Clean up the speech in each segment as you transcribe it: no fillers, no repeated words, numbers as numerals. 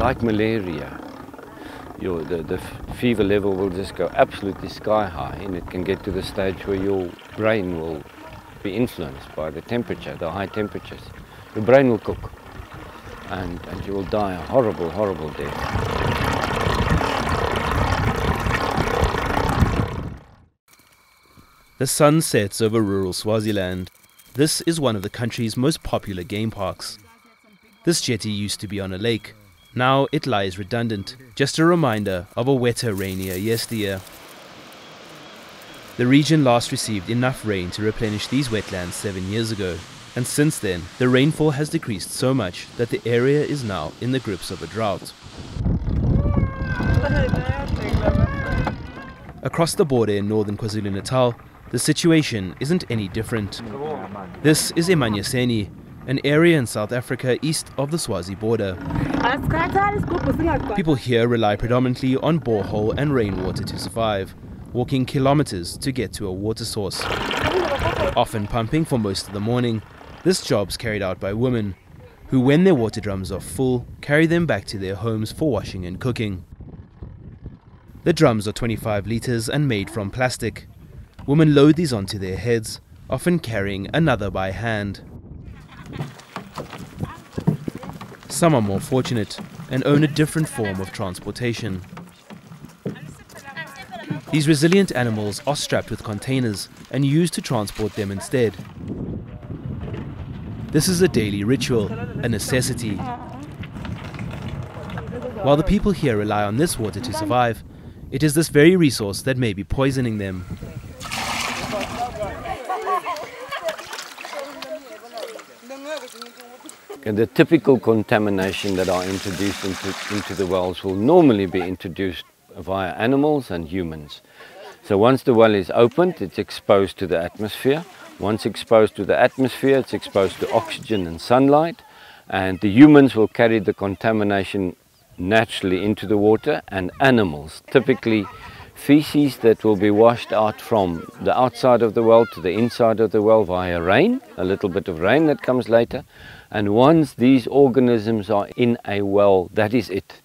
like malaria. The fever level will just go absolutely sky high, and it can get to the stage where your brain will be influenced by the temperature, the high temperatures. Your brain will cook, and you will die a horrible, horrible death. The sun sets over rural Swaziland. This is one of the country's most popular game parks. This jetty used to be on a lake. Now it lies redundant, just a reminder of a wetter, rainier yesteryear. The region last received enough rain to replenish these wetlands 7 years ago, and since then the rainfall has decreased so much that the area is now in the grips of a drought. Across the border in northern Kwa-Zulu Natal, the situation isn't any different. This is Emanyaseni, an area in South Africa east of the Swazi border. People here rely predominantly on borehole and rainwater to survive, walking kilometers to get to a water source. Often pumping for most of the morning, this job's carried out by women, who when their water drums are full, carry them back to their homes for washing and cooking. The drums are 25 liters and made from plastic. Women load these onto their heads, often carrying another by hand. Some are more fortunate and own a different form of transportation. These resilient animals are strapped with containers and used to transport them instead. This is a daily ritual, a necessity. While the people here rely on this water to survive, it is this very resource that may be poisoning them. And the typical contamination that are introduced into the wells will normally be introduced via animals and humans. So once the well is opened, it's exposed to the atmosphere. Once exposed to the atmosphere, it's exposed to oxygen and sunlight, and the humans will carry the contamination naturally into the water, and animals, typically feces that will be washed out from the outside of the well to the inside of the well via rain, a little bit of rain that comes later. And once these organisms are in a well, that is it.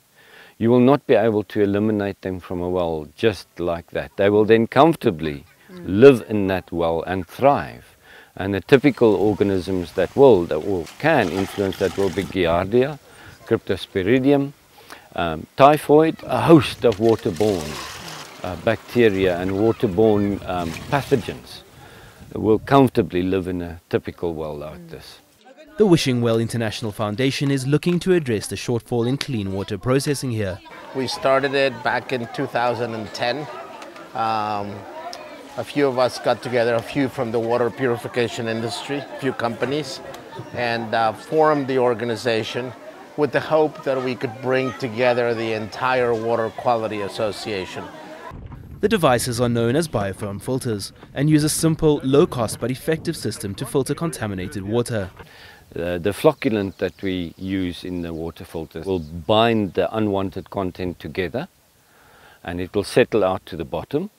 You will not be able to eliminate them from a well just like that. They will then comfortably live in that well and thrive. And the typical organisms that can influence that will be Giardia, Cryptosporidium, typhoid, a host of waterborne bacteria and waterborne pathogens will comfortably live in a typical well like this. The Wishing Well International Foundation is looking to address the shortfall in clean water processing here. We started it back in 2010. A few of us got together, a few from the water purification industry, a few companies, and formed the organization with the hope that we could bring together the entire Water Quality Association. The devices are known as biofilm filters and use a simple, low-cost but effective system to filter contaminated water. The flocculant that we use in the water filters will bind the unwanted content together, and it will settle out to the bottom.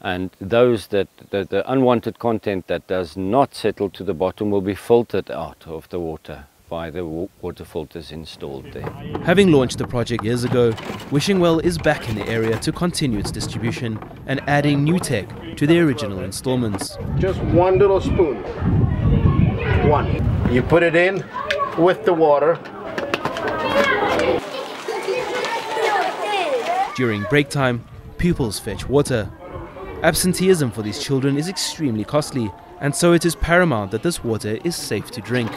And the unwanted content that does not settle to the bottom will be filtered out of the water by the water filters installed there. Having launched the project years ago, Wishing Well is back in the area to continue its distribution and adding new tech to the original installments. Just one little spoon. One. You put it in with the water. During break time, pupils fetch water. Absenteeism for these children is extremely costly, and so it is paramount that this water is safe to drink.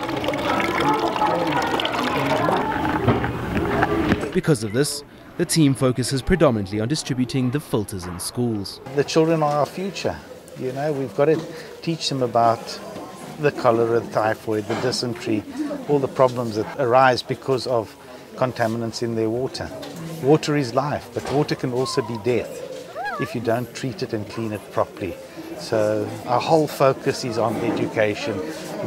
Because of this, the team focuses predominantly on distributing the filters in schools. The children are our future. You know, we've got to teach them about the cholera, the typhoid, the dysentery, all the problems that arise because of contaminants in their water. Water is life, but water can also be death if you don't treat it and clean it properly. So our whole focus is on education,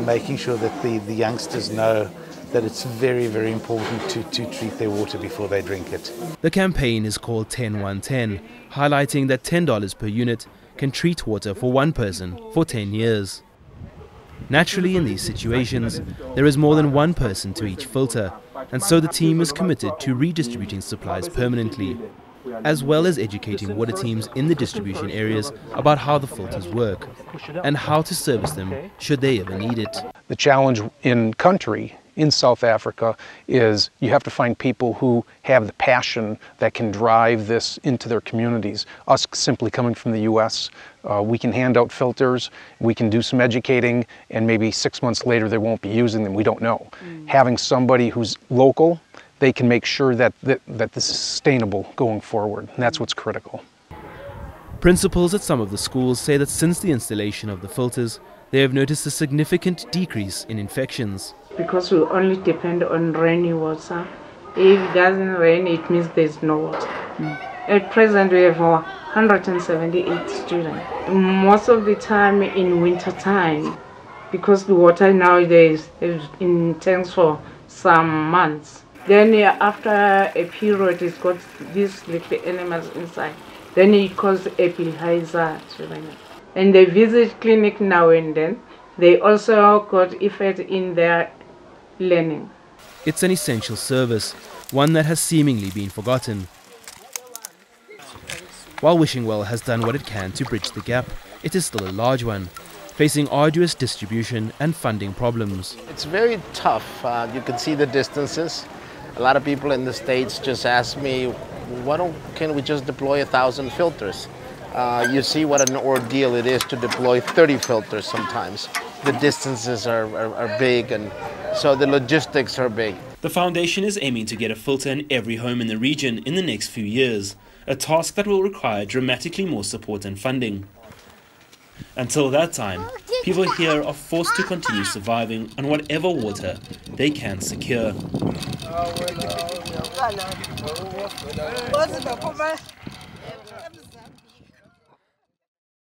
making sure that the youngsters know that it's very, very important to treat their water before they drink it. The campaign is called 10-1-10, highlighting that $10 per unit can treat water for one person for 10 years. Naturally, in these situations, there is more than one person to each filter, and so the team is committed to redistributing supplies permanently, as well as educating water teams in the distribution areas about how the filters work and how to service them should they ever need it. The challenge in country, in South Africa, is you have to find people who have the passion that can drive this into their communities. Us simply coming from the US, we can hand out filters, we can do some educating, and maybe 6 months later they won't be using them, we don't know. Having somebody who's local, they can make sure that this is sustainable going forward, and that's what's critical. Principals at some of the schools say that since the installation of the filters, they have noticed a significant decrease in infections. Because we only depend on rainy water. If it doesn't rain, it means there's no water. At present, we have 178 students. Most of the time in winter time, because the water nowadays is in tanks for some months. Then after a period, it's got these little animals inside. Then it causes epilepsy. And they visit clinic now and then. They also got effect in their learning. It's an essential service, one that has seemingly been forgotten. While Wishing Well has done what it can to bridge the gap, it is still a large one, facing arduous distribution and funding problems. It's very tough. You can see the distances. A lot of people in the States just ask me, can we just deploy 1,000 filters? You see what an ordeal it is to deploy 30 filters sometimes. The distances are big, and so the logistics are big. The foundation is aiming to get a filter in every home in the region in the next few years, a task that will require dramatically more support and funding. Until that time, people here are forced to continue surviving on whatever water they can secure.